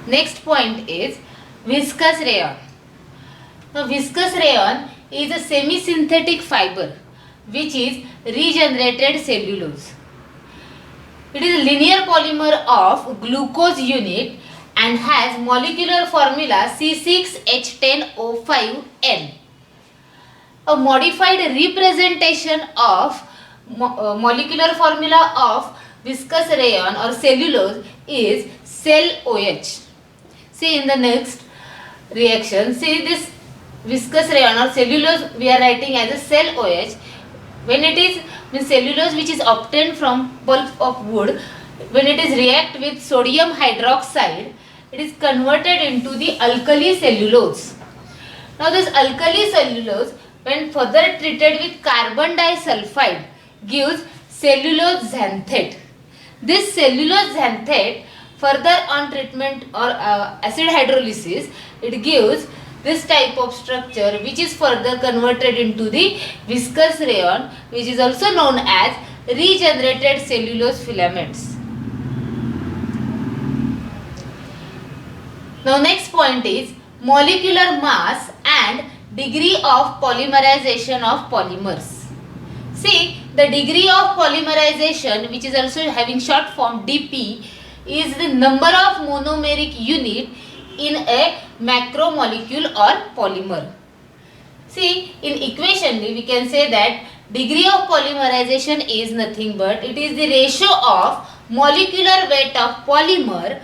Next point is viscous rayon. Now viscous rayon is a semi-synthetic fiber which is regenerated cellulose. It is a linear polymer of glucose unit and has molecular formula C6H10O5N. A modified representation of molecular formula of viscous rayon or cellulose is cell OH. See in the next reaction, see this viscous rayon or cellulose we are writing as a cell OH. When it is cellulose which is obtained from pulp of wood, when it is react with sodium hydroxide, it is converted into the alkali cellulose. Now this alkali cellulose when further treated with carbon disulfide gives cellulose xanthate. This cellulose xanthate further on treatment or acid hydrolysis, it gives this type of structure which is further converted into the viscous rayon, which is also known as regenerated cellulose filaments. Now next point is molecular mass and degree of polymerization of polymers. See, the degree of polymerization, which is also having short form dP, is the number of monomeric unit in a macromolecule or polymer. See, in equation we can say that degree of polymerization is nothing but it is the ratio of molecular weight of polymer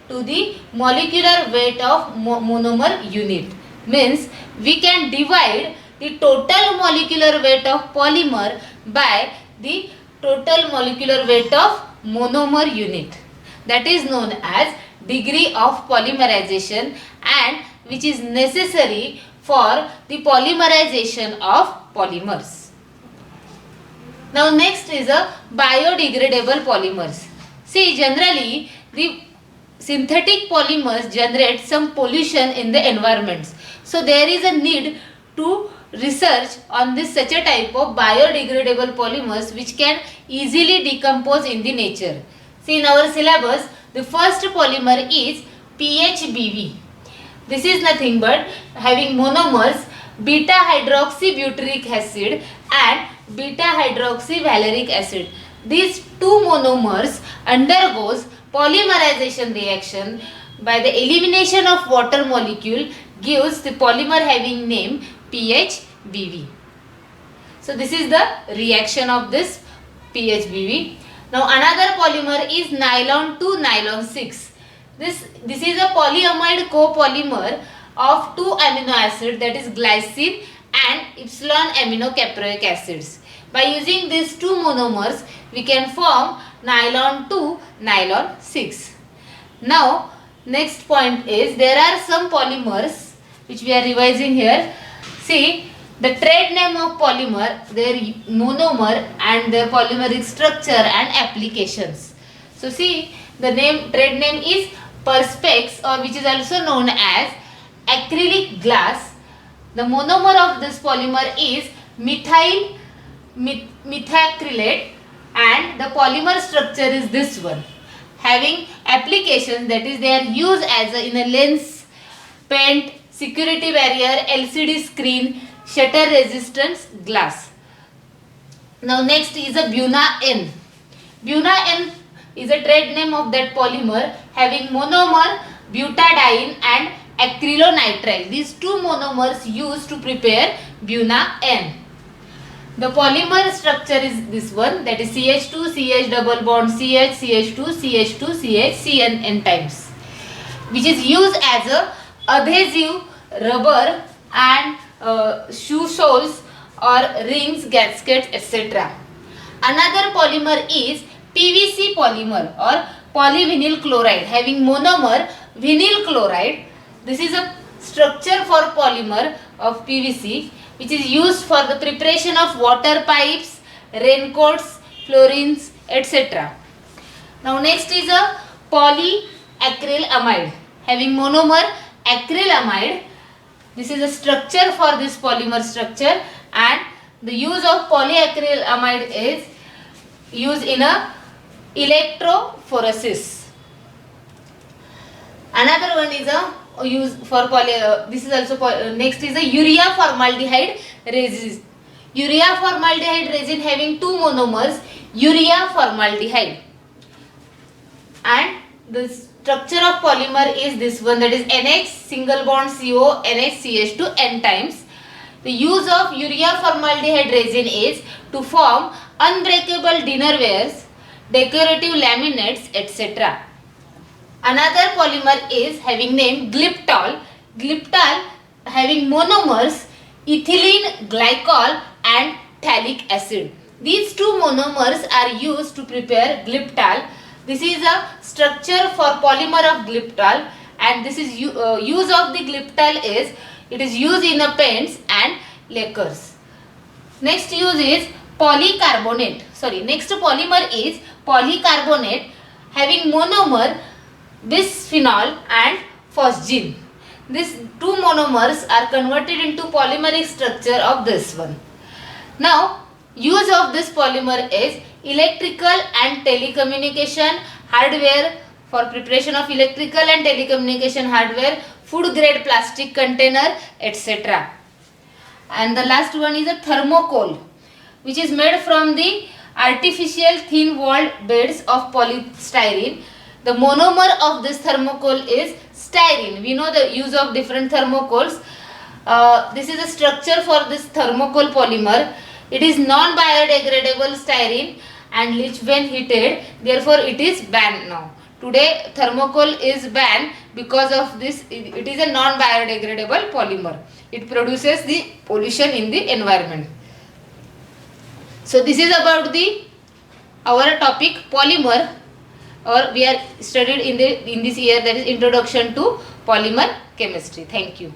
to the molecular weight of monomer unit. Means we can divide the total molecular weight of polymer by the total molecular weight of monomer unit. That is known as degree of polymerization and which is necessary for the polymerization of polymers. Now next is a biodegradable polymers. See, generally the synthetic polymers generate some pollution in the environments. So there is a need to research on this such a type of biodegradable polymers which can easily decompose in the nature. See, in our syllabus the first polymer is PHBV. This is nothing but having monomers beta hydroxybutyric acid and beta hydroxyvaleric acid. These two monomers undergoes polymerization reaction. By the elimination of water molecule gives the polymer having name PHBV. So this is the reaction of this PHBV. Now another polymer is nylon 2 nylon 6. This is a polyamide copolymer of two amino acids, that is glycine and epsilon aminocaproic acids. By using these two monomers we can form nylon 2 nylon 6. Now next point is there are some polymers which we are revising here. See, the trade name of polymer, their monomer and their polymeric structure and applications. So see, the trade name is Perspex, or which is also known as acrylic glass. The monomer of this polymer is methyl methacrylate and the polymer structure is this one. Having applications, that is they are used as in a lens, paint, security barrier, LCD screen, shutter resistance glass. Now next is a Buna N. Buna N is a trade name of that polymer having monomer butadiene and acrylonitrile. These two monomers used to prepare Buna N. The polymer structure is this one, that is CH2 CH double bond CH CH2 CH2 CH CN times, which is used as a adhesive, rubber and shoe soles or rings, gaskets, etc. Another polymer is PVC polymer or polyvinyl chloride having monomer vinyl chloride. This is a structure for polymer of PVC which is used for the preparation of water pipes, raincoats, florins, etc. Now next is a polyacrylamide having monomer acrylamide. This is a structure for this polymer structure, and the use of polyacrylamide is used in a electrophoresis. Another one is a use for this is also next is a urea formaldehyde resin. Urea formaldehyde resin having two monomers, urea formaldehyde, and the structure of polymer is this one, that is NH single bond CO NHCH2 N times. The use of urea formaldehyde resin is to form unbreakable dinnerwares, decorative laminates, etc. Another polymer is having name Glyptol. Glyptol having monomers ethylene glycol and phthalic acid. These two monomers are used to prepare Glyptol. This is a structure for polymer of Glyptol, and this is use of the Glyptol is it is used in a paints and lacquers. Next use is polycarbonate. Next polymer is polycarbonate having monomer bisphenol and phosgene. These two monomers are converted into polymeric structure of this one. Now, use of this polymer is electrical and telecommunication hardware, for preparation of electrical and telecommunication hardware, food grade plastic container, etc. And the last one is a thermocol, which is made from the artificial thin walled beds of polystyrene. The monomer of this thermocol is styrene. We know the use of different thermocols. This is a structure for this thermocol polymer. It is non-biodegradable styrene and which when heated, therefore it is banned now. Today thermocol is banned because of this. It is a non-biodegradable polymer. It produces the pollution in the environment. So this is about our topic polymer, or we are studied in this year, that is introduction to polymer chemistry. Thank you.